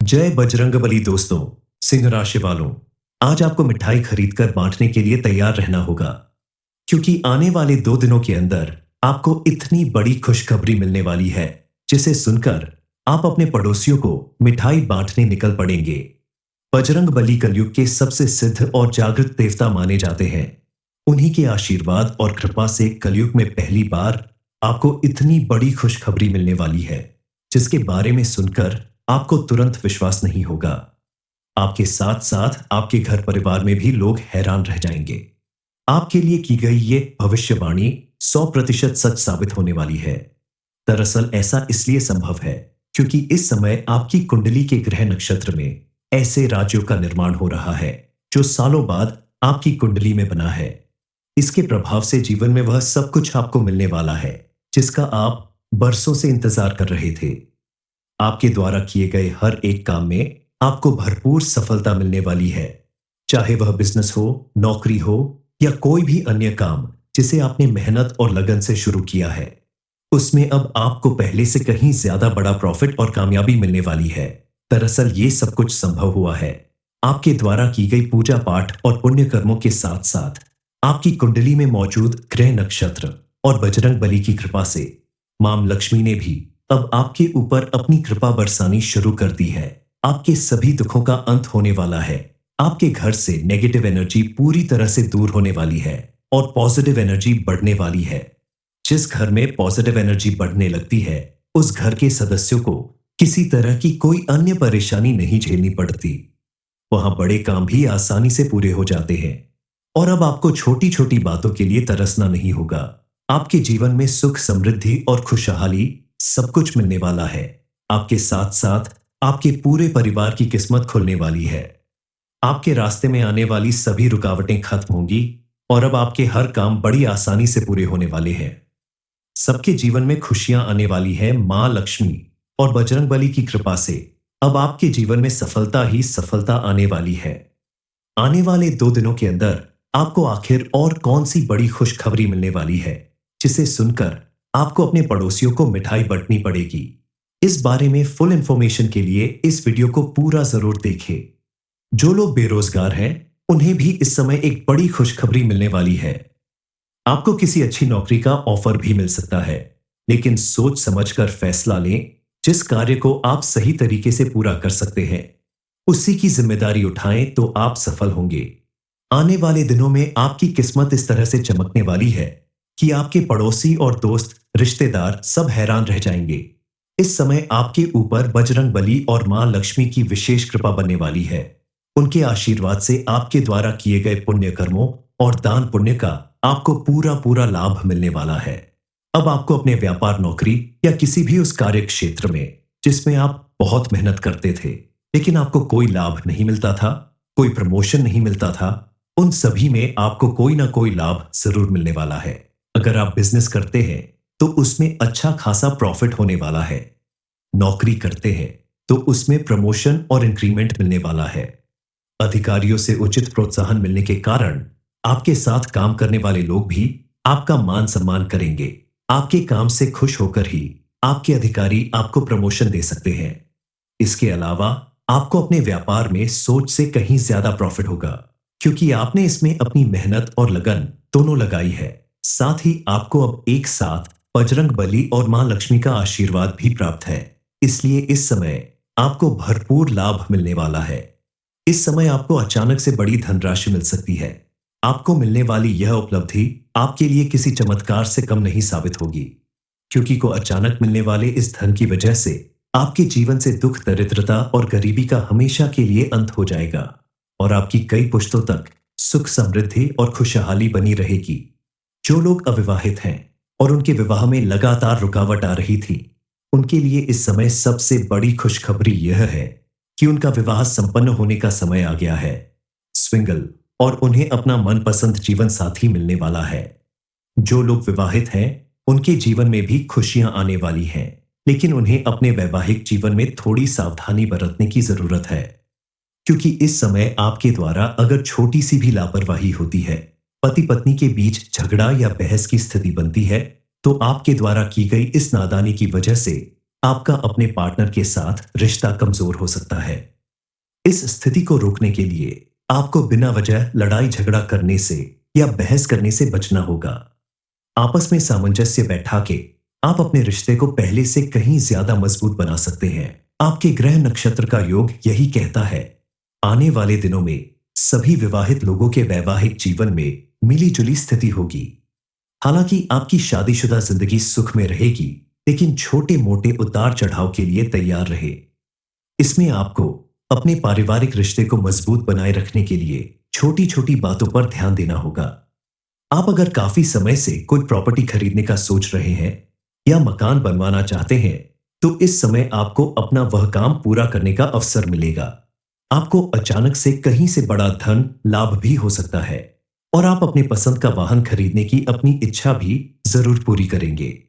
जय बजरंगबली दोस्तों। सिंह राशि वालों, आज आपको मिठाई खरीदकर बांटने के लिए तैयार रहना होगा, क्योंकि आने वाले 2 दिनों के अंदर आपको इतनी बड़ी खुशखबरी मिलने वाली है, जिसे सुनकर आप अपने पड़ोसियों को मिठाई बांटने निकल पड़ेंगे। बजरंगबली कलयुग के सबसे सिद्ध और जागृत देवता माने जाते हैं। उन्हीं के आशीर्वाद और कृपा से कलयुग में पहली बार आपको इतनी बड़ी खुशखबरी मिलने वाली है, जिसके बारे में सुनकर आपको तुरंत विश्वास नहीं होगा। आपके साथ साथ आपके घर परिवार में भी लोग हैरान रह जाएंगे। आपके लिए की गई ये भविष्यवाणी 100% सच साबित होने वाली है। दरअसल ऐसा इसलिए संभव है क्योंकि इस समय आपकी कुंडली के ग्रह नक्षत्र में ऐसे राज्यों का निर्माण हो रहा है जो सालों बाद आपकी कुंडली में बना है। इसके प्रभाव से जीवन में वह सब कुछ आपको मिलने वाला है जिसका आप बरसों से इंतजार कर रहे थे। आपके द्वारा किए गए हर एक काम में आपको भरपूर सफलता मिलने वाली है, चाहे वह बिजनेस हो, नौकरी हो या कोई भी अन्य काम जिसे आपने मेहनत और लगन से शुरू किया है। उसमें अब आपको पहले से कहीं ज्यादा बड़ा प्रॉफिट और कामयाबी मिलने वाली है। दरअसल ये सब कुछ संभव हुआ है आपके द्वारा की गई पूजा पाठ और पुण्य कर्मों के साथ साथ आपकी कुंडली में मौजूद ग्रह नक्षत्र और बजरंग बली की कृपा से। मां लक्ष्मी ने भी अब आपके ऊपर अपनी कृपा बरसानी शुरू कर दी है। आपके सभी दुखों का अंत होने वाला है। आपके घर से नेगेटिव एनर्जी पूरी तरह से दूर होने वाली है और पॉजिटिव एनर्जी बढ़ने वाली है। जिस घर में पॉजिटिव एनर्जी बढ़ने लगती है, उस घर के सदस्यों को किसी तरह की कोई अन्य परेशानी नहीं झेलनी पड़ती। वहां बड़े काम भी आसानी से पूरे हो जाते हैं और अब आपको छोटी छोटी बातों के लिए तरसना नहीं होगा। आपके जीवन में सुख, समृद्धि और खुशहाली सब कुछ मिलने वाला है। आपके साथ साथ आपके पूरे परिवार की किस्मत खुलने वाली है। आपके रास्ते में आने वाली सभी रुकावटें खत्म होंगी और अब आपके हर काम बड़ी आसानी से पूरे होने वाले हैं। सबके जीवन में खुशियां आने वाली है। मां लक्ष्मी और बजरंगबली की कृपा से अब आपके जीवन में सफलता ही सफलता आने वाली है। आने वाले 2 दिनों के अंदर आपको आखिर और कौन सी बड़ी खुशखबरी मिलने वाली है, जिसे सुनकर आपको अपने पड़ोसियों को मिठाई बांटनी पड़ेगी। इस बारे में फुल इंफॉर्मेशन के लिए इस वीडियो को पूरा जरूर देखें। जो लोग बेरोजगार हैं, उन्हें भी इस समय एक बड़ी खुशखबरी मिलने वाली है। आपको किसी अच्छी नौकरी का ऑफर भी मिल सकता है, लेकिन सोच समझकर फैसला लें। जिस कार्य को आप सही तरीके से पूरा कर सकते हैं, उसी की जिम्मेदारी उठाएं तो आप सफल होंगे। आने वाले दिनों में आपकी किस्मत इस तरह से चमकने वाली है कि आपके पड़ोसी और दोस्त, रिश्तेदार सब हैरान रह जाएंगे। इस समय आपके ऊपर बजरंग बली और मां लक्ष्मी की विशेष कृपा बनने वाली है। उनके आशीर्वाद से आपके द्वारा किए गए पुण्य कर्मों और दान पुण्य का आपको पूरा पूरा लाभ मिलने वाला है। अब आपको अपने व्यापार, नौकरी या किसी भी उस कार्य क्षेत्र में जिसमें आप बहुत मेहनत करते थे लेकिन आपको कोई लाभ नहीं मिलता था, कोई प्रमोशन नहीं मिलता था, उन सभी में आपको कोई ना कोई लाभ जरूर मिलने वाला है। अगर आप बिजनेस करते हैं तो उसमें अच्छा खासा प्रॉफिट होने वाला है। नौकरी करते हैं तो उसमें प्रमोशन और इंक्रीमेंट मिलने वाला है। अधिकारियों से उचित प्रोत्साहन मिलने के कारण आपके साथ काम करने वाले लोग भी आपका मान सम्मान करेंगे। आपके काम से खुश होकर ही आपके अधिकारी आपको प्रमोशन दे सकते हैं। इसके अलावा आपको अपने व्यापार में सोच से कहीं ज्यादा प्रॉफिट होगा, क्योंकि आपने इसमें अपनी मेहनत और लगन दोनों लगाई है। साथ ही आपको अब एक साथ बजरंग बली और मां लक्ष्मी का आशीर्वाद भी प्राप्त है। इसलिए इस समय आपको भरपूर लाभ मिलने वाला है। इस समय आपको अचानक से बड़ी धनराशि मिल सकती है। आपको मिलने वाली यह उपलब्धि आपके लिए किसी चमत्कार से कम नहीं साबित होगी, क्योंकि को अचानक मिलने वाले इस धन की वजह से आपके जीवन से दुख, दरिद्रता और गरीबी का हमेशा के लिए अंत हो जाएगा और आपकी कई पुश्तों तक सुख, समृद्धि और खुशहाली बनी रहेगी। जो लोग अविवाहित हैं और उनके विवाह में लगातार रुकावट आ रही थी, उनके लिए इस समय सबसे बड़ी खुशखबरी यह है कि उनका विवाह संपन्न होने का समय आ गया है। स्विंगल और उन्हें अपना मनपसंद जीवन साथी मिलने वाला है। जो लोग विवाहित हैं, उनके जीवन में भी खुशियां आने वाली हैं, लेकिन उन्हें अपने वैवाहिक जीवन में थोड़ी सावधानी बरतने की जरूरत है, क्योंकि इस समय आपके द्वारा अगर छोटी सी भी लापरवाही होती है, पति पत्नी के बीच झगड़ा या बहस की स्थिति बनती है, तो आपके द्वारा की गई इस नादानी की वजह से आपका अपने पार्टनर के साथ रिश्ता कमजोर हो सकता है। इस स्थिति को रोकने के लिए आपको बिना वजह लड़ाई झगड़ा करने से या बहस करने से बचना होगा। आपस में सामंजस्य बैठा के आप अपने रिश्ते को पहले से कहीं ज्यादा मजबूत बना सकते हैं। आपके ग्रह नक्षत्र का योग यही कहता है। आने वाले दिनों में सभी विवाहित लोगों के वैवाहिक जीवन में मिली-जुली स्थिति होगी। हालांकि आपकी शादीशुदा जिंदगी सुख में रहेगी, लेकिन छोटे-मोटे उतार-चढ़ाव के लिए तैयार रहे। इसमें आपको अपने पारिवारिक रिश्ते को मजबूत बनाए रखने के लिए छोटी-छोटी बातों पर ध्यान देना होगा। आप अगर काफी समय से कोई प्रॉपर्टी खरीदने का सोच रहे हैं या मकान बनवाना चाहते हैं, तो इस समय आपको अपना वह काम पूरा करने का अवसर मिलेगा। आपको अचानक से कहीं से बड़ा धन लाभ भी हो सकता है और आप अपने पसंद का वाहन खरीदने की अपनी इच्छा भी जरूर पूरी करेंगे।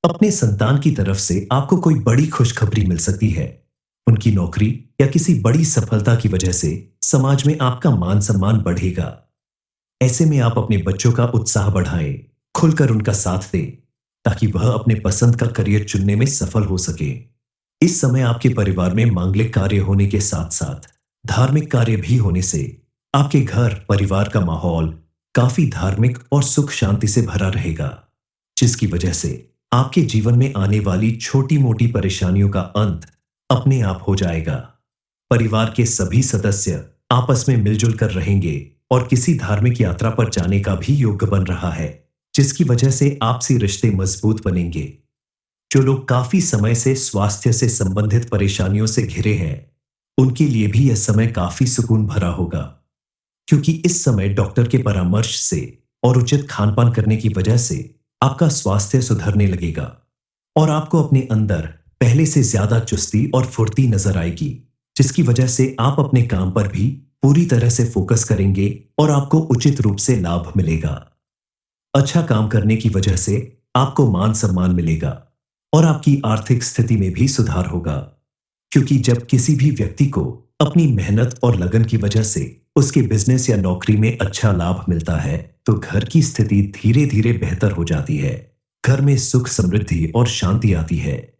अपने संतान की तरफ से आपको कोई बड़ी खुशखबरी मिल सकती है। उनकी नौकरी या किसी बड़ी सफलता की वजह से समाज में आपका मान सम्मान बढ़ेगा। ऐसे में आप अपने बच्चों का उत्साह बढ़ाएं, खुलकर उनका साथ दें, ताकि वह अपने पसंद का करियर चुनने में सफल हो सके। इस समय आपके परिवार में मांगलिक कार्य होने के साथ साथ धार्मिक कार्य भी होने से आपके घर परिवार का माहौल काफी धार्मिक और सुख शांति से भरा रहेगा, जिसकी वजह से आपके जीवन में आने वाली छोटी मोटी परेशानियों का अंत अपने आप हो जाएगा। परिवार के सभी सदस्य आपस में मिलजुल कर रहेंगे और किसी धार्मिक यात्रा पर जाने का भी योग बन रहा है, जिसकी वजह से आपसी रिश्ते मजबूत बनेंगे। जो लोग काफी समय से स्वास्थ्य से संबंधित परेशानियों से घिरे हैं, उनके लिए भी यह समय काफी सुकून भरा होगा, क्योंकि इस समय डॉक्टर के परामर्श से और उचित खान-पान करने की वजह से आपका स्वास्थ्य सुधरने लगेगा और आपको अपने अंदर पहले से ज्यादा चुस्ती और फुर्ती नजर आएगी, जिसकी वजह से आप अपने काम पर भी पूरी तरह से फोकस करेंगे और आपको उचित रूप से लाभ मिलेगा। अच्छा काम करने की वजह से आपको मान सम्मान मिलेगा और आपकी आर्थिक स्थिति में भी सुधार होगा, क्योंकि जब किसी भी व्यक्ति को अपनी मेहनत और लगन की वजह से उसके बिजनेस या नौकरी में अच्छा लाभ मिलता है, तो घर की स्थिति धीरे धीरे बेहतर हो जाती है। घर में सुख समृद्धि और शांति आती है।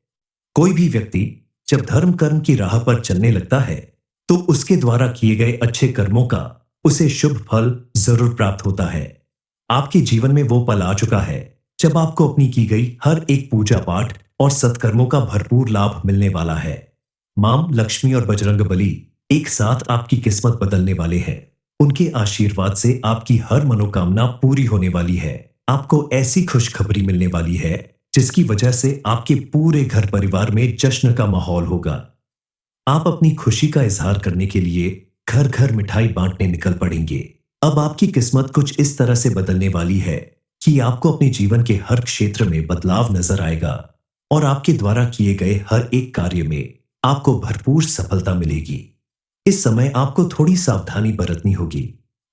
कोई भी व्यक्ति जब धर्म कर्म की राह पर चलने लगता है, तो उसके द्वारा किए गए अच्छे कर्मों का उसे शुभ फल जरूर प्राप्त होता है। आपके जीवन में वो पल आ चुका है जब आपको अपनी की गई हर एक पूजा पाठ और सत्कर्मों का भरपूर लाभ मिलने वाला है। मां लक्ष्मी और बजरंगबली एक साथ आपकी किस्मत बदलने वाले हैं। उनके आशीर्वाद से आपकी हर मनोकामना पूरी होने वाली है। आपको ऐसी खुशखबरी मिलने वाली है जिसकी वजह से आपके पूरे घर परिवार में जश्न का माहौल होगा। आप अपनी खुशी का इजहार करने के लिए घर घर मिठाई बांटने निकल पड़ेंगे। अब आपकी किस्मत कुछ इस तरह से बदलने वाली है कि आपको अपने जीवन के हर क्षेत्र में बदलाव नजर आएगा और आपके द्वारा किए गए हर एक कार्य में आपको भरपूर सफलता मिलेगी। इस समय आपको थोड़ी सावधानी बरतनी होगी।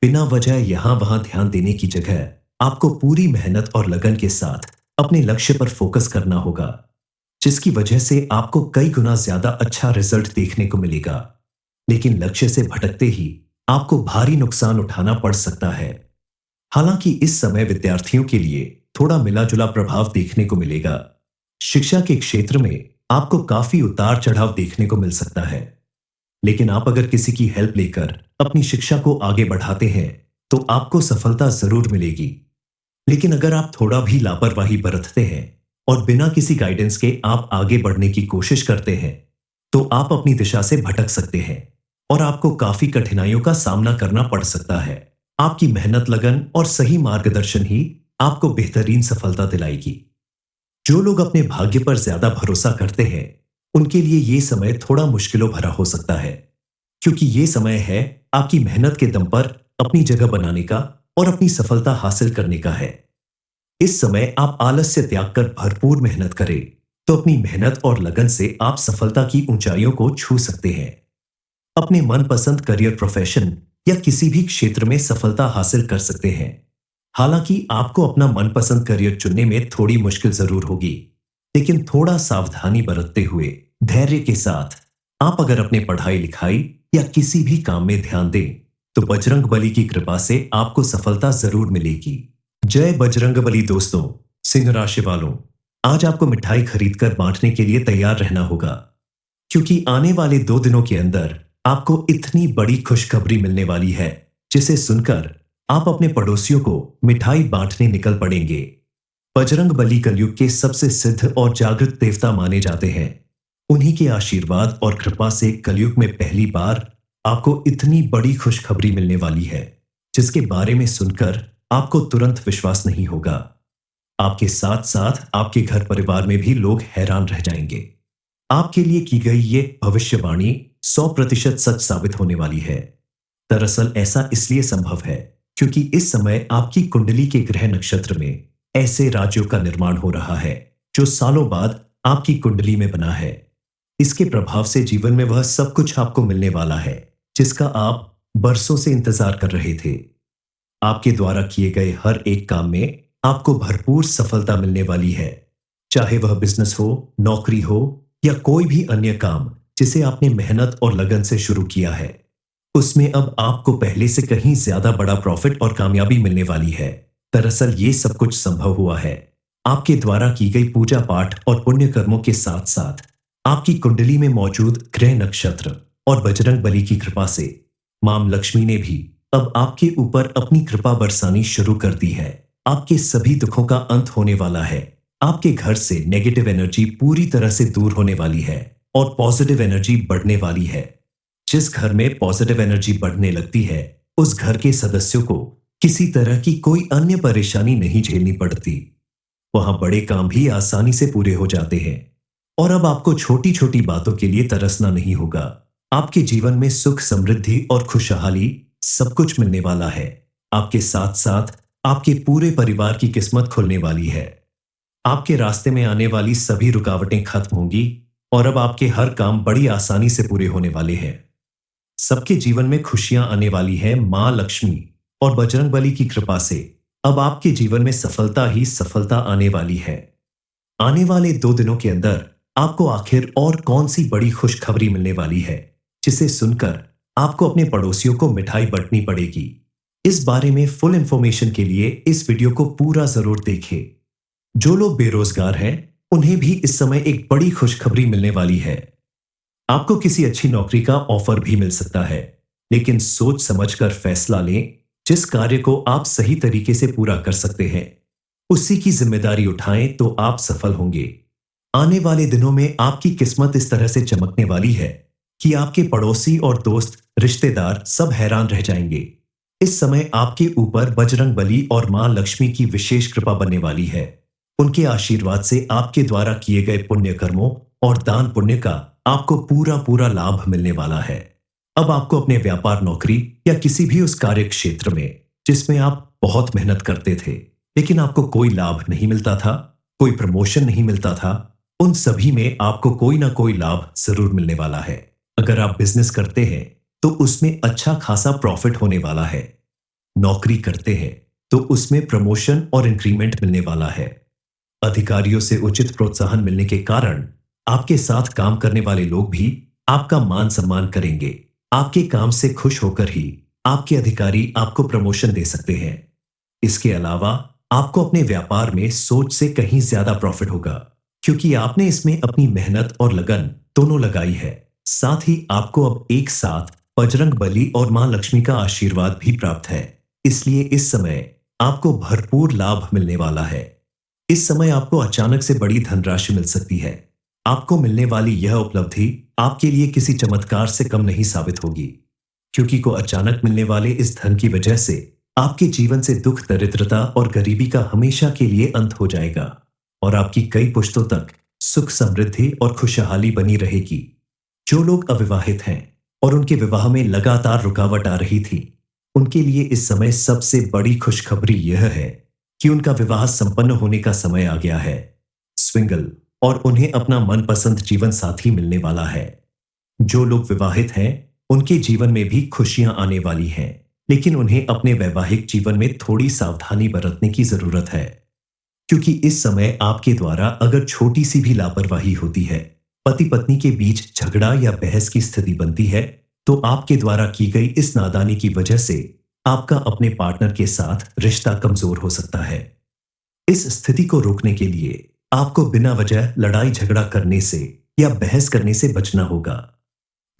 बिना वजह यहां वहां ध्यान देने की जगह आपको पूरी मेहनत और लगन के साथ अपने लक्ष्य पर फोकस करना होगा, जिसकी वजह से आपको कई गुना ज्यादा अच्छा रिजल्ट देखने को मिलेगा। लेकिन लक्ष्य से भटकते ही आपको भारी नुकसान उठाना पड़ सकता है। हालांकि इस समय विद्यार्थियों के लिए थोड़ा मिला जुला प्रभाव देखने को मिलेगा। शिक्षा के क्षेत्र में आपको काफी उतार चढ़ाव देखने को मिल सकता है, लेकिन आप अगर किसी की हेल्प लेकर अपनी शिक्षा को आगे बढ़ाते हैं तो आपको सफलता जरूर मिलेगी। लेकिन अगर आप थोड़ा भी लापरवाही बरतते हैं और बिना किसी गाइडेंस के आप आगे बढ़ने की कोशिश करते हैं, तो आप अपनी दिशा से भटक सकते हैं और आपको काफी कठिनाइयों का सामना करना पड़ सकता है। आपकी मेहनत लगन और सही मार्गदर्शन ही आपको बेहतरीन सफलता दिलाएगी। जो लोग अपने भाग्य पर ज्यादा भरोसा करते हैं, उनके लिए यह समय थोड़ा मुश्किलों भरा हो सकता है, क्योंकि यह समय है आपकी मेहनत के दम पर अपनी जगह बनाने का और अपनी सफलता हासिल करने का है। इस समय आप आलस्य त्याग कर भरपूर मेहनत करें, तो अपनी मेहनत और लगन से आप सफलता की ऊंचाइयों को छू सकते हैं। अपने मनपसंद करियर, प्रोफेशन या किसी भी क्षेत्र में सफलता हासिल कर सकते हैं। हालांकि आपको अपना मनपसंद करियर चुनने में थोड़ी मुश्किल जरूर होगी, लेकिन थोड़ा सावधानी बरतते हुए धैर्य के साथ आप अगर अपने पढ़ाई लिखाई या किसी भी काम में ध्यान दें, तो बजरंग बली की कृपा से आपको सफलता जरूर मिलेगी। जय बजरंग बली। दोस्तों, सिंह राशि वालों, आज आपको मिठाई खरीदकर बांटने के लिए तैयार रहना होगा, क्योंकि आने वाले 2 दिनों के अंदर आपको इतनी बड़ी खुशखबरी मिलने वाली है, जिसे सुनकर आप अपने पड़ोसियों को मिठाई बांटने निकल पड़ेंगे। बजरंग बली कलयुग के सबसे सिद्ध और जागृत देवता माने जाते हैं। उन्हीं के आशीर्वाद और कृपा से कलयुग में पहली बार आपको इतनी बड़ी खुशखबरी मिलने वाली है, जिसके बारे में सुनकर आपको तुरंत विश्वास नहीं होगा। आपके साथ साथ आपके घर परिवार में भी लोग हैरान रह जाएंगे। आपके लिए की गई ये भविष्यवाणी 100% सच साबित होने वाली है। दरअसल ऐसा इसलिए संभव है क्योंकि इस समय आपकी कुंडली के ग्रह नक्षत्र में ऐसे राज्यों का निर्माण हो रहा है जो सालों बाद आपकी कुंडली में बना है। इसके प्रभाव से जीवन में वह सब कुछ आपको मिलने वाला है जिसका आप बरसों से इंतजार कर रहे थे। आपके द्वारा किए गए हर एक काम में आपको भरपूर सफलता मिलने वाली है, चाहे वह बिजनेस हो, नौकरी हो या कोई भी अन्य काम जिसे आपने मेहनत और लगन से शुरू किया है। उसमें अब आपको पहले से कहीं ज्यादा बड़ा प्रॉफिट और कामयाबी मिलने वाली है। दरअसल ये सब कुछ संभव हुआ है आपके द्वारा की गई पूजा पाठ और पुण्य कर्मों के साथ साथ आपकी कुंडली में मौजूद ग्रह नक्षत्र और बजरंग बली की कृपा से। मां लक्ष्मी ने भी अब आपके ऊपर अपनी कृपा बरसानी शुरू कर दी है। आपके सभी दुखों का अंत होने वाला है। आपके घर से नेगेटिव एनर्जी पूरी तरह से दूर होने वाली है और पॉजिटिव एनर्जी बढ़ने वाली है। जिस घर में पॉजिटिव एनर्जी बढ़ने लगती है, उस घर के सदस्यों को किसी तरह की कोई अन्य परेशानी नहीं झेलनी पड़ती। वहां बड़े काम भी आसानी से पूरे हो जाते हैं और अब आपको छोटी छोटी बातों के लिए तरसना नहीं होगा। आपके जीवन में सुख, समृद्धि और खुशहाली सब कुछ मिलने वाला है। आपके साथ साथ आपके पूरे परिवार की किस्मत खुलने वाली है। आपके रास्ते में आने वाली सभी रुकावटें खत्म होंगी और अब आपके हर काम बड़ी आसानी से पूरे होने वाले हैं। सबके जीवन में खुशियां आने वाली है। मां लक्ष्मी और बजरंग बली की कृपा से अब आपके जीवन में सफलता ही सफलता आने वाली है। आने वाले 2 दिनों के अंदर आपको आखिर और कौन सी बड़ी खुशखबरी मिलने वाली है, जिसे सुनकर आपको अपने पड़ोसियों को मिठाई बांटनी पड़ेगी। इस बारे में फुल इंफॉर्मेशन के लिए इस वीडियो को पूरा जरूर देखें। जो लोग बेरोजगार हैं, उन्हें भी इस समय एक बड़ी खुशखबरी मिलने वाली है। आपको किसी अच्छी नौकरी का ऑफर भी मिल सकता है, लेकिन सोच समझकर फैसला लें। जिस कार्य को आप सही तरीके से पूरा कर सकते हैं, उसी की जिम्मेदारी उठाएं तो आप सफल होंगे। आने वाले दिनों में आपकी किस्मत इस तरह से चमकने वाली है कि आपके पड़ोसी और दोस्त, रिश्तेदार सब हैरान रह जाएंगे। इस समय आपके ऊपर बजरंग बली और मां लक्ष्मी की विशेष कृपा बनने वाली है। उनके आशीर्वाद से आपके द्वारा किए गए पुण्य कर्मों और दान पुण्य का आपको पूरा पूरा लाभ मिलने वाला है। अब आपको अपने व्यापार, नौकरी या किसी भी उस कार्य क्षेत्र में जिसमें आप बहुत मेहनत करते थे लेकिन आपको कोई लाभ नहीं मिलता था, कोई प्रमोशन नहीं मिलता था, उन सभी में आपको कोई ना कोई लाभ जरूर मिलने वाला है। अगर आप बिजनेस करते हैं तो उसमें अच्छा खासा प्रॉफिट होने वाला है। नौकरी करते हैं तो उसमें प्रमोशन और इंक्रीमेंट मिलने वाला है। अधिकारियों से उचित प्रोत्साहन मिलने के कारण आपके साथ काम करने वाले लोग भी आपका मान सम्मान करेंगे। आपके काम से खुश होकर ही आपके अधिकारी आपको प्रमोशन दे सकते हैं। इसके अलावा आपको अपने व्यापार में सोच से कहीं ज्यादा प्रॉफिट होगा, क्योंकि आपने इसमें अपनी मेहनत और लगन दोनों लगाई है। साथ ही आपको अब एक साथ बजरंग बली और मां लक्ष्मी का आशीर्वाद भी प्राप्त है। इसलिए इस समय आपको भरपूर लाभ मिलने वाला है। इस समय आपको अचानक से बड़ी धनराशि मिल सकती है। आपको मिलने वाली यह उपलब्धि आपके लिए किसी चमत्कार से कम नहीं साबित होगी, क्योंकि को अचानक मिलने वाले इस धन की वजह से आपके जीवन से दुख, दरिद्रता और गरीबी का हमेशा के लिए अंत हो जाएगा और आपकी कई पुश्तों तक सुख, समृद्धि और खुशहाली बनी रहेगी। जो लोग अविवाहित हैं और उनके विवाह में लगातार रुकावट आ रही थी, उनके लिए इस समय सबसे बड़ी खुशखबरी यह है कि उनका विवाह संपन्न होने का समय आ गया है। स्विंगल और उन्हें अपना मनपसंद जीवन साथी मिलने वाला है। जो लोग विवाहित हैं, उनके जीवन में भी खुशियां आने वाली हैं, लेकिन उन्हें अपने वैवाहिक जीवन में थोड़ी सावधानी बरतने की जरूरत है, क्योंकि इस समय आपके द्वारा अगर छोटी सी भी लापरवाही होती है, पति पत्नी के बीच झगड़ा या बहस की स्थिति बनती है, तो आपके द्वारा की गई इस नादानी की वजह से आपका अपने पार्टनर के साथ रिश्ता कमजोर हो सकता है। इस स्थिति को रोकने के लिए आपको बिना वजह लड़ाई झगड़ा करने से या बहस करने से बचना होगा।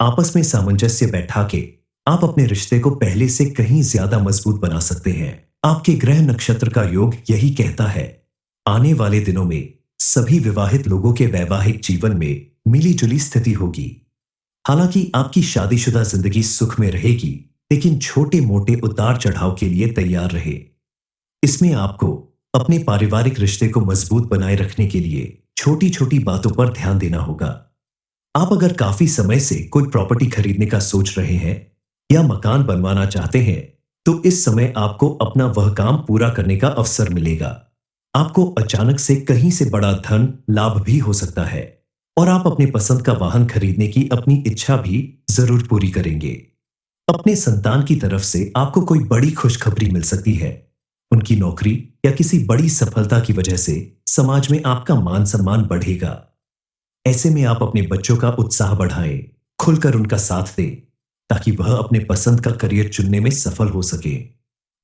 आपस में सामंजस्य बैठा के आप अपने रिश्ते को पहले से कहीं ज्यादा मजबूत बना सकते हैं। आपके ग्रह नक्षत्र का योग यही कहता है। आने वाले दिनों में सभी विवाहित लोगों के वैवाहिक जीवन में मिली-जुली स्थिति होगी। हालांकि आपकी शादीशुदा जिंदगी सुख में रहेगी, लेकिन छोटे-मोटे उतार-चढ़ाव के लिए तैयार रहे। इसमें आपको अपने पारिवारिक रिश्ते को मजबूत बनाए रखने के लिए छोटी-छोटी बातों पर ध्यान देना होगा। आप अगर काफी समय से कोई प्रॉपर्टी खरीदने का सोच रहे हैं या मकान बनवाना चाहते हैं, तो इस समय आपको अपना वह काम पूरा करने का अवसर मिलेगा। आपको अचानक से कहीं से बड़ा धन लाभ भी हो सकता है और आप अपने पसंद का वाहन खरीदने की अपनी इच्छा भी जरूर पूरी करेंगे। अपने संतान की तरफ से आपको कोई बड़ी खुशखबरी मिल सकती है। उनकी नौकरी या किसी बड़ी सफलता की वजह से समाज में आपका मान सम्मान बढ़ेगा। ऐसे में आप अपने बच्चों का उत्साह बढ़ाएं, खुलकर उनका साथ दें, ताकि वह अपने पसंद का करियर चुनने में सफल हो सके।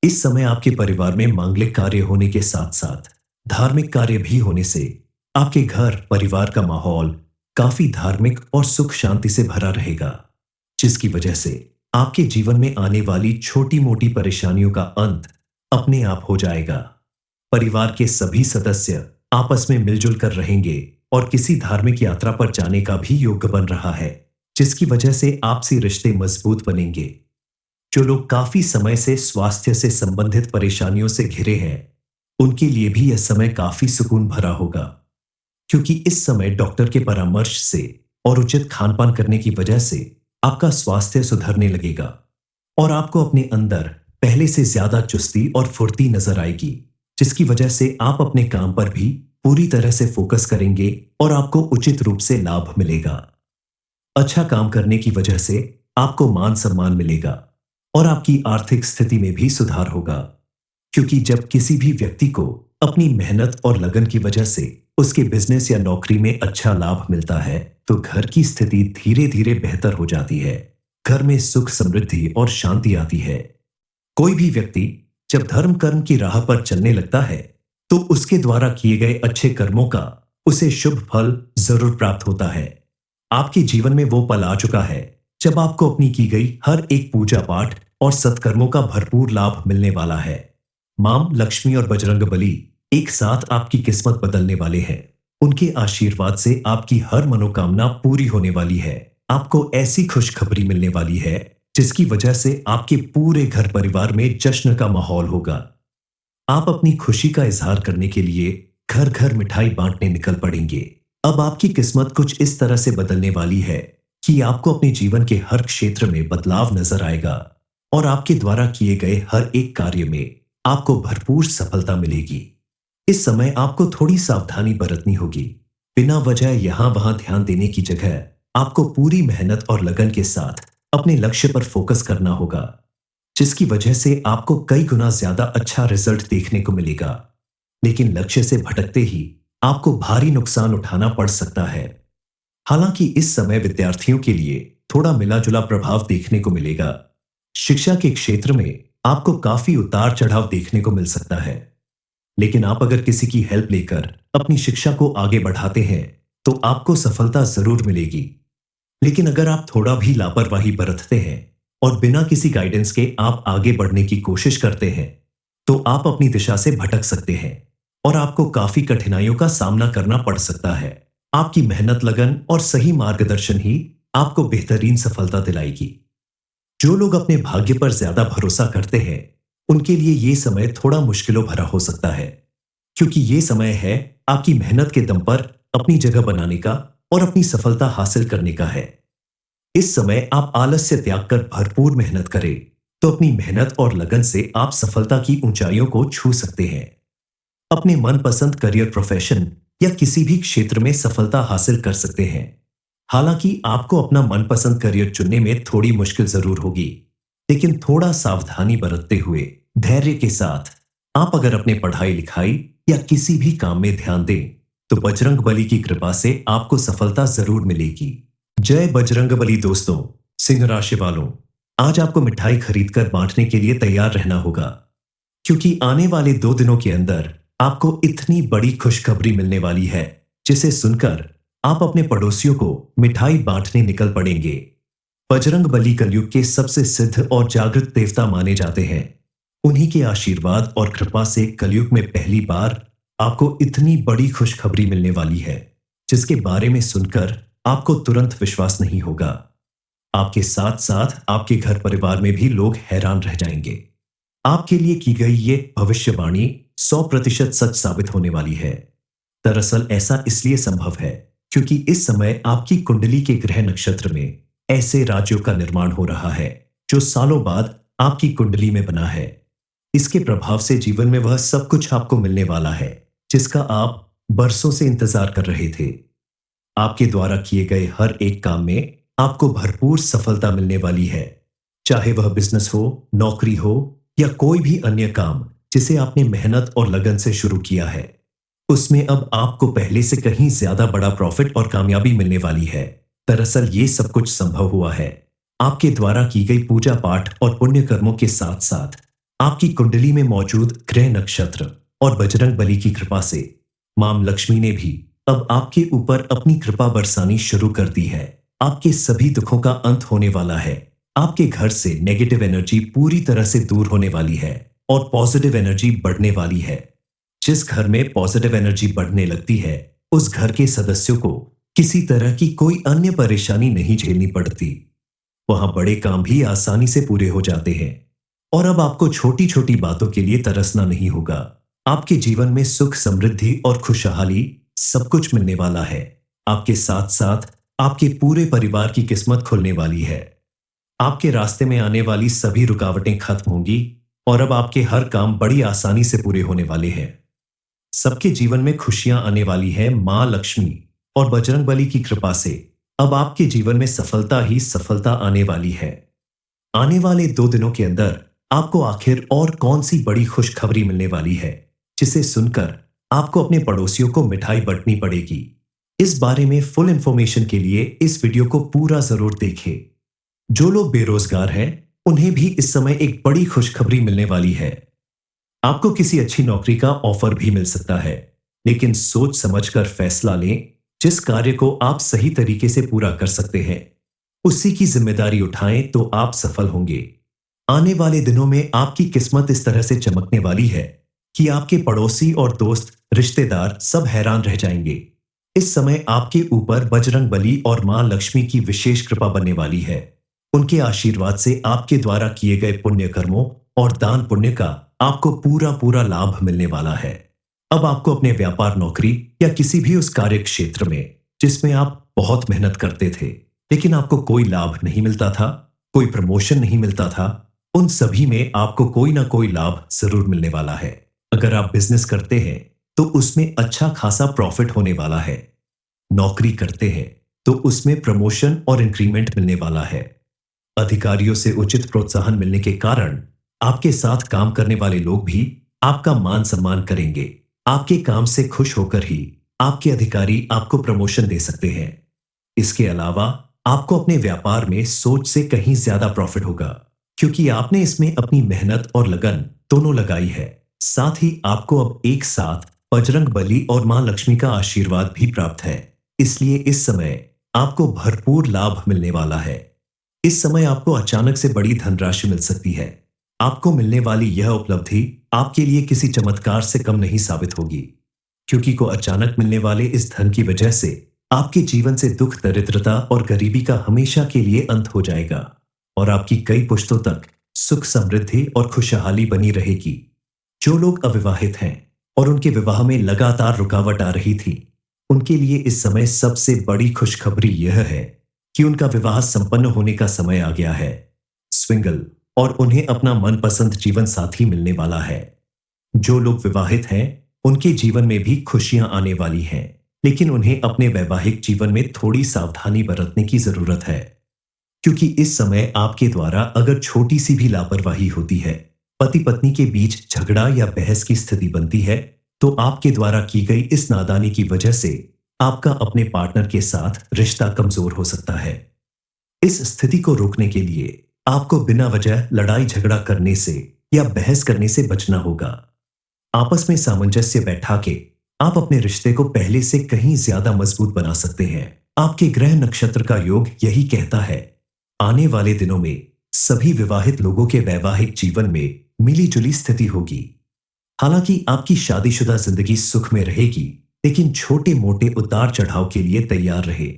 इस समय आपके परिवार में मांगलिक कार्य होने के साथ साथ धार्मिक कार्य भी होने से आपके घर परिवार का माहौल काफी धार्मिक और सुख शांति से भरा रहेगा, जिसकी वजह से आपके जीवन में आने वाली छोटी मोटी परेशानियों का अंत अपने आप हो जाएगा। परिवार के सभी सदस्य आपस में मिलजुल कर रहेंगे और किसी धार्मिक यात्रा पर जाने का भी योग बन रहा है, जिसकी वजह से आपसी रिश्ते मजबूत बनेंगे। जो लोग काफी समय से स्वास्थ्य से संबंधित परेशानियों से घिरे हैं, उनके लिए भी यह समय काफी सुकून भरा होगा, क्योंकि इस समय डॉक्टर के परामर्श से और उचित खान-पान करने की वजह से आपका स्वास्थ्य सुधरने लगेगा और आपको अपने अंदर पहले से ज्यादा चुस्ती और फुर्ती नजर आएगी, जिसकी वजह से आप अपने काम पर भी पूरी तरह से फोकस करेंगे और आपको उचित रूप से लाभ मिलेगा। अच्छा काम करने की वजह से आपको मान सम्मान मिलेगा और आपकी आर्थिक स्थिति में भी सुधार होगा, क्योंकि जब किसी भी व्यक्ति को अपनी मेहनत और लगन की वजह से उसके बिजनेस या नौकरी में अच्छा लाभ मिलता है, तो घर की स्थिति धीरे धीरे बेहतर हो जाती है। घर में सुख समृद्धि और शांति आती है। कोई भी व्यक्ति जब धर्म कर्म की राह पर चलने लगता है, तो उसके द्वारा किए गए अच्छे कर्मों का उसे शुभ फल जरूर प्राप्त होता है। आपके जीवन में वो पल आ चुका है जब आपको अपनी की गई हर एक पूजा पाठ और सत्कर्मों का भरपूर लाभ मिलने वाला है। मां लक्ष्मी और बजरंगबली एक साथ आपकी किस्मत बदलने वाले हैं। उनके आशीर्वाद से आपकी हर मनोकामना पूरी होने वाली है। आपको ऐसी खुशखबरी मिलने वाली है जिसकी वजह से आपके पूरे घर परिवार में जश्न का माहौल होगा। आप अपनी खुशी का इजहार करने के लिए घर घर मिठाई बांटने निकल पड़ेंगे। अब आपकी किस्मत कुछ इस तरह से बदलने वाली है कि आपको अपने जीवन के हर क्षेत्र में बदलाव नजर आएगा और आपके द्वारा किए गए हर एक कार्य में आपको भरपूर सफलता मिलेगी। इस समय आपको थोड़ी सावधानी बरतनी होगी। बिना वजह यहां वहां ध्यान देने की जगह आपको पूरी मेहनत और लगन के साथ अपने लक्ष्य पर फोकस करना होगा, जिसकी वजह से आपको कई गुना ज्यादा अच्छा रिजल्ट देखने को मिलेगा। लेकिन लक्ष्य से भटकते ही आपको भारी नुकसान उठाना पड़ सकता है। हालांकि इस समय विद्यार्थियों के लिए थोड़ा मिला-जुला प्रभाव देखने को मिलेगा। शिक्षा के क्षेत्र में आपको काफी उतार चढ़ाव देखने को मिल सकता है, लेकिन आप अगर किसी की हेल्प लेकर अपनी शिक्षा को आगे बढ़ाते हैं, तो आपको सफलता जरूर मिलेगी। लेकिन अगर आप थोड़ा भी लापरवाही बरतते हैं और बिना किसी गाइडेंस के आप आगे बढ़ने की कोशिश करते हैं, तो आप अपनी दिशा से भटक सकते हैं और आपको काफी कठिनाइयों का सामना करना पड़ सकता है। आपकी मेहनत, लगन और सही मार्गदर्शन ही आपको बेहतरीन सफलता दिलाएगी। जो लोग अपने भाग्य पर ज्यादा भरोसा करते हैं, उनके लिए ये समय थोड़ा मुश्किलों भरा हो सकता है, क्योंकि ये समय है आपकी मेहनत के दम पर अपनी जगह बनाने का और अपनी सफलता हासिल करने का है। इस समय आप आलस्य त्याग कर भरपूर मेहनत करें, तो अपनी मेहनत और लगन से आप सफलता की ऊंचाइयों को छू सकते हैं। अपने मनपसंद करियर, प्रोफेशन या किसी भी क्षेत्र में सफलता हासिल कर सकते हैं। हालांकि आपको अपना मनपसंद करियर चुनने में थोड़ी मुश्किल जरूर होगी, लेकिन थोड़ा सावधानी बरतते हुए धैर्य के साथ आप अगर अपने पढ़ाई लिखाई या किसी भी काम में ध्यान दें, तो बजरंगबली की कृपा से आपको सफलता जरूर मिलेगी। जय बजरंगबली। दोस्तों, सिंह राशि वालों, आज आपको मिठाई खरीदकर बांटने के लिए तैयार रहना होगा, क्योंकि आने वाले 2 दिनों के अंदर आपको इतनी बड़ी खुशखबरी मिलने वाली है जिसे सुनकर आप अपने पड़ोसियों को मिठाई बांटने निकल पड़ेंगे। बजरंग बली कलयुग के सबसे सिद्ध और जागृत देवता माने जाते हैं। उन्हीं के आशीर्वाद और कृपा से कलयुग में पहली बार आपको इतनी बड़ी खुशखबरी मिलने वाली है जिसके बारे में सुनकर आपको तुरंत विश्वास नहीं होगा। आपके साथ साथ आपके घर परिवार में भी लोग हैरान रह जाएंगे। आपके लिए की गई ये भविष्यवाणी 100% सच साबित होने वाली है। दरअसल ऐसा इसलिए संभव है क्योंकि इस समय आपकी कुंडली के ग्रह नक्षत्र में ऐसे राज्यों का निर्माण हो रहा है जो सालों बाद आपकी कुंडली में बना है। इसके प्रभाव से जीवन में वह सब कुछ आपको मिलने वाला है जिसका आप बरसों से इंतजार कर रहे थे। आपके द्वारा किए गए हर एक काम में आपको भरपूर सफलता मिलने वाली है, चाहे वह बिजनेस हो, नौकरी हो या कोई भी अन्य काम जिसे आपने मेहनत और लगन से शुरू किया है। उसमें अब आपको पहले से कहीं ज्यादा बड़ा प्रॉफिट और कामयाबी मिलने वाली है। दरअसल ये सब कुछ संभव हुआ है आपके द्वारा की गई पूजा पाठ और पुण्य कर्मों के साथ साथ आपकी कुंडली में मौजूद ग्रह नक्षत्र और बजरंग बली की कृपा से। मां लक्ष्मी ने भी अब आपके ऊपर अपनी कृपा बरसानी शुरू कर दी है। आपके सभी दुखों का अंत होने वाला है। आपके घर से नेगेटिव एनर्जी पूरी तरह से दूर होने वाली है और पॉजिटिव एनर्जी बढ़ने वाली है। जिस घर में पॉजिटिव एनर्जी बढ़ने लगती है उस घर के सदस्यों को किसी तरह की कोई अन्य परेशानी नहीं झेलनी पड़ती। वहां बड़े काम भी आसानी से पूरे हो जाते हैं और अब आपको छोटी छोटी बातों के लिए तरसना नहीं होगा। आपके जीवन में सुख, समृद्धि और खुशहाली सब कुछ मिलने वाला है। आपके साथ साथ आपके पूरे परिवार की किस्मत खुलने वाली है। आपके रास्ते में आने वाली सभी रुकावटें खत्म होंगी और अब आपके हर काम बड़ी आसानी से पूरे होने वाले हैं। सबके जीवन में खुशियां आने वाली है। मां लक्ष्मी और बजरंग बली की कृपा से अब आपके जीवन में सफलता ही सफलता आने वाली है। आने वाले 2 दिनों के अंदर आपको आखिर और कौन सी बड़ी खुशखबरी मिलने वाली है जिसे सुनकर आपको अपने पड़ोसियों को मिठाई बांटनी पड़ेगी। इस बारे में फुल इंफॉर्मेशन के लिए इस वीडियो को पूरा जरूर देखें। जो लोग बेरोजगार हैं उन्हें भी इस समय एक बड़ी खुशखबरी मिलने वाली है। आपको किसी अच्छी नौकरी का ऑफर भी मिल सकता है, लेकिन सोच समझकर फैसला लें। जिस कार्य को आप सही तरीके से पूरा कर सकते हैं उसी की जिम्मेदारी उठाएं तो आप सफल होंगे। आने वाले दिनों में आपकी किस्मत इस तरह से चमकने वाली है कि आपके पड़ोसी और दोस्त, रिश्तेदार सब हैरान रह जाएंगे। इस समय आपके ऊपर बजरंग बली और मां लक्ष्मी की विशेष कृपा बनने वाली है। उनके आशीर्वाद से आपके द्वारा किए गए पुण्य कर्मों और दान पुण्य का आपको पूरा पूरा लाभ मिलने वाला है। अब आपको अपने व्यापार, नौकरी या किसी भी उस कार्य क्षेत्र में जिसमें आप बहुत मेहनत करते थे लेकिन आपको कोई लाभ नहीं मिलता था, कोई प्रमोशन नहीं मिलता था, उन सभी में आपको कोई ना कोई लाभ जरूर मिलने वाला है। अगर आप बिजनेस करते हैं तो उसमें अच्छा खासा प्रॉफिट होने वाला है। नौकरी करते हैं तो उसमें प्रमोशन और इंक्रीमेंट मिलने वाला है। अधिकारियों से उचित प्रोत्साहन मिलने के कारण आपके साथ काम करने वाले लोग भी आपका मान सम्मान करेंगे। आपके काम से खुश होकर ही आपके अधिकारी आपको प्रमोशन दे सकते हैं। इसके अलावा आपको अपने व्यापार में सोच से कहीं ज्यादा प्रॉफिट होगा क्योंकि आपने इसमें अपनी मेहनत और लगन दोनों लगाई है। साथ ही आपको अब एक साथ बजरंग बली और मां लक्ष्मी का आशीर्वाद भी प्राप्त है। इसलिए इस समय आपको भरपूर लाभ मिलने वाला है। इस समय आपको अचानक से बड़ी धनराशि मिल सकती है। आपको मिलने वाली यह उपलब्धि आपके लिए किसी चमत्कार से कम नहीं साबित होगी क्योंकि को अचानक मिलने वाले इस धन की वजह से आपके जीवन से दुख, दरिद्रता और गरीबी का हमेशा के लिए अंत हो जाएगा और आपकी कई पुश्तों तक सुख, समृद्धि और खुशहाली बनी रहेगी। जो लोग अविवाहित हैं और उनके विवाह में लगातार रुकावट आ रही थी उनके लिए इस समय सबसे बड़ी खुशखबरी यह है कि उनका विवाह संपन्न होने का समय आ गया है। स्विंगल और उन्हें अपना मनपसंद जीवन साथी मिलने वाला है। जो लोग विवाहित हैं उनके जीवन में भी खुशियां आने वाली हैं, लेकिन उन्हें अपने वैवाहिक जीवन में थोड़ी सावधानी बरतने की जरूरत है क्योंकि इस समय आपके द्वारा अगर छोटी सी भी लापरवाही होती है, पति पत्नी के बीच झगड़ा या बहस की स्थिति बनती है, तो आपके द्वारा की गई इस नादानी की वजह से आपका अपने पार्टनर के साथ रिश्ता कमजोर हो सकता है। इस स्थिति को रोकने के लिए आपको बिना वजह लड़ाई झगड़ा करने से या बहस करने से बचना होगा। आपस में सामंजस्य बैठा के आप अपने रिश्ते को पहले से कहीं ज्यादा मजबूत बना सकते हैं। आपके ग्रह नक्षत्र का योग यही कहता है। आने वाले दिनों में सभी विवाहित लोगों के वैवाहिक जीवन में मिली-जुली स्थिति होगी। हालांकि आपकी शादीशुदा जिंदगी सुख में रहेगी, लेकिन छोटे-मोटे उतार-चढ़ाव के लिए तैयार रहे।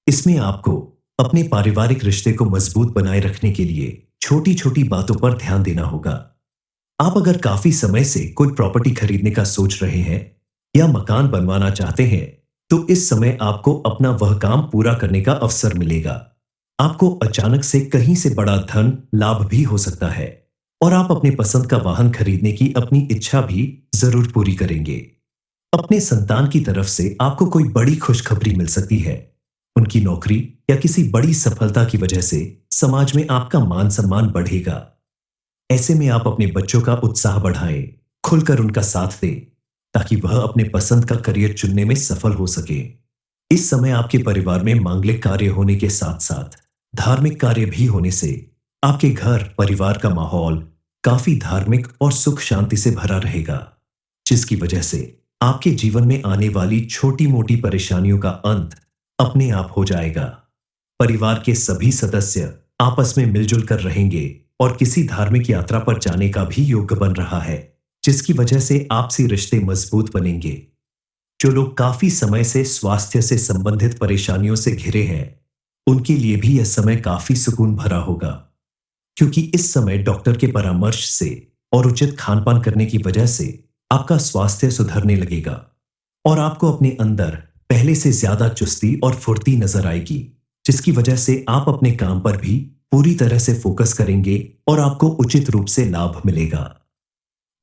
इसमें आपको अपने पारिवारिक रिश्ते को मजबूत बनाए रखने के लिए छोटी-छोटी बातों पर ध्यान देना होगा। आप अगर काफी समय से कोई प्रॉपर्टी खरीदने का सोच रहे हैं या मकान बनवाना चाहते हैं, तो इस समय आपको अपना वह काम पूरा करने का अवसर मिलेगा। आपको अचानक से कहीं से बड़ा धन लाभ भी हो सकता है और आप अपने पसंद का वाहन खरीदने की अपनी इच्छा भी जरूर पूरी करेंगे। अपने संतान की तरफ से आपको कोई बड़ी खुशखबरी मिल सकती है। उनकी नौकरी या किसी बड़ी सफलता की वजह से समाज में आपका मान सम्मान बढ़ेगा। ऐसे में आप अपने बच्चों का उत्साह बढ़ाएं, खुलकर उनका साथ दें, ताकि वह अपने पसंद का करियर चुनने में सफल हो सके। इस समय आपके परिवार में मांगलिक कार्य होने के साथ साथ धार्मिक कार्य भी होने से आपके घर परिवार का माहौल काफी धार्मिक और सुख शांति से भरा रहेगा, जिसकी वजह से आपके जीवन में आने वाली छोटी मोटी परेशानियों का अंत अपने आप हो जाएगा। परिवार के सभी सदस्य आपस में मिलजुल कर रहेंगे और किसी धार्मिक यात्रा पर जाने का भी योग बन रहा है, जिसकी वजह से आपसी रिश्ते मजबूत बनेंगे। जो लोग काफी समय से स्वास्थ्य से संबंधित परेशानियों से घिरे हैं, उनके लिए भी यह समय काफी सुकून भरा होगा, क्योंकि इस समय डॉक्टर के परामर्श से और उचित खान-पान करने की वजह से आपका स्वास्थ्य सुधरने लगेगा और आपको अपने अंदर पहले से ज्यादा चुस्ती और फुर्ती नजर आएगी, जिसकी वजह से आप अपने काम पर भी पूरी तरह से फोकस करेंगे और आपको उचित रूप से लाभ मिलेगा।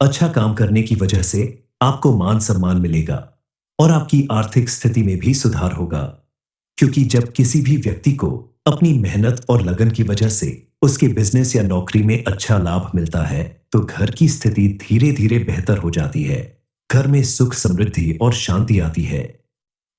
अच्छा काम करने की वजह से आपको मान सम्मान मिलेगा और आपकी आर्थिक स्थिति में भी सुधार होगा, क्योंकि जब किसी भी व्यक्ति को अपनी मेहनत और लगन की वजह से उसके बिजनेस या नौकरी में अच्छा लाभ मिलता है, तो घर की स्थिति धीरे धीरे बेहतर हो जाती है। घर में सुख समृद्धि और शांति आती है।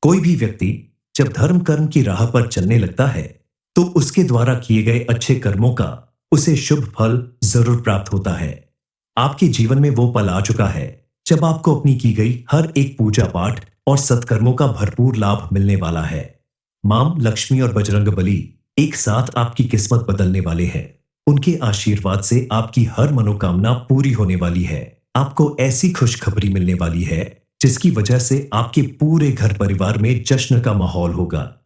कोई भी व्यक्ति जब धर्म कर्म की राह पर चलने लगता है, तो उसके द्वारा किए गए अच्छे कर्मों का उसे शुभ फल जरूर प्राप्त होता है। आपके जीवन में वो पल आ चुका है जब आपको अपनी की गई हर एक पूजा पाठ और सत्कर्मों का भरपूर लाभ मिलने वाला है। मां लक्ष्मी और बजरंगबली एक साथ आपकी किस्मत बदलने वाले हैं। उनके आशीर्वाद से आपकी हर मनोकामना पूरी होने वाली है। आपको ऐसी खुशखबरी मिलने वाली है जिसकी वजह से आपके पूरे घर परिवार में जश्न का माहौल होगा।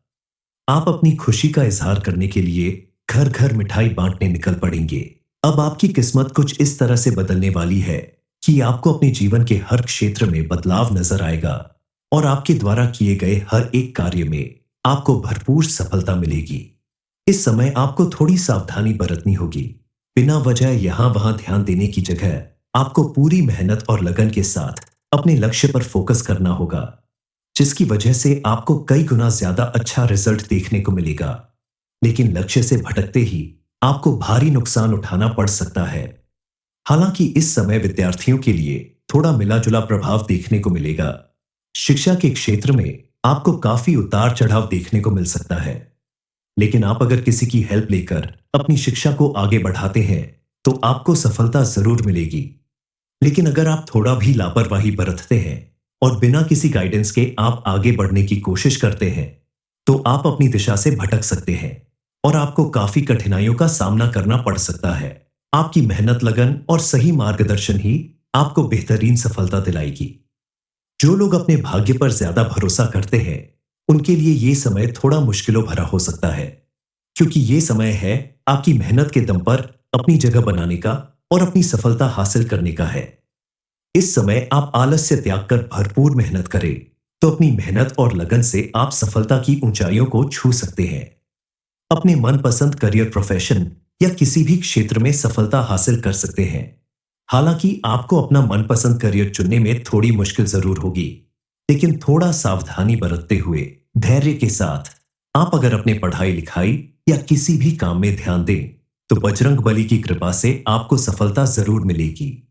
आप अपनी खुशी का इजहार करने के लिए घर घर मिठाई बांटने निकल पड़ेंगे। अब आपकी किस्मत कुछ इस तरह से बदलने वाली है कि आपको अपने जीवन के हर क्षेत्र में बदलाव नजर आएगा और आपके द्वारा किए गए हर एक कार्य में आपको भरपूर सफलता मिलेगी। इस समय आपको थोड़ी सावधानी बरतनी होगी। बिना वजह यहां वहां ध्यान देने की जगह आपको पूरी मेहनत और लगन के साथ अपने लक्ष्य पर फोकस करना होगा, जिसकी वजह से आपको कई गुना ज्यादा अच्छा रिजल्ट देखने को मिलेगा। लेकिन लक्ष्य से भटकते ही आपको भारी नुकसान उठाना पड़ सकता है। हालांकि इस समय विद्यार्थियों के लिए थोड़ा मिला-जुला प्रभाव देखने को मिलेगा। शिक्षा के क्षेत्र में आपको काफी उतार चढ़ाव देखने को मिल सकता है, लेकिन आप अगर किसी की हेल्प लेकर अपनी शिक्षा को आगे बढ़ाते हैं, तो आपको सफलता जरूर मिलेगी। लेकिन अगर आप थोड़ा भी लापरवाही बरतते हैं और बिना किसी गाइडेंस के आप आगे बढ़ने की कोशिश करते हैं, तो आप अपनी दिशा से भटक सकते हैं और आपको काफी कठिनाइयों का सामना करना पड़ सकता है। आपकी मेहनत, लगन और सही मार्गदर्शन ही आपको बेहतरीन सफलता दिलाएगी। जो लोग अपने भाग्य पर ज्यादा भरोसा करते हैं, उनके लिए ये समय थोड़ा मुश्किलों भरा हो सकता है, क्योंकि ये समय है आपकी मेहनत के दम पर अपनी जगह बनाने का और अपनी सफलता हासिल करने का है। इस समय आप आलस्य त्याग कर भरपूर मेहनत करें, तो अपनी मेहनत और लगन से आप सफलता की ऊंचाइयों को छू सकते हैं। अपने मनपसंद करियर, प्रोफेशन या किसी भी क्षेत्र में सफलता हासिल कर सकते हैं। हालांकि आपको अपना मनपसंद करियर चुनने में थोड़ी मुश्किल जरूर होगी, लेकिन थोड़ा सावधानी बरतते हुए धैर्य के साथ आप अगर अपने पढ़ाई लिखाई या किसी भी काम में ध्यान दें, तो बजरंगबली की कृपा से आपको सफलता जरूर मिलेगी।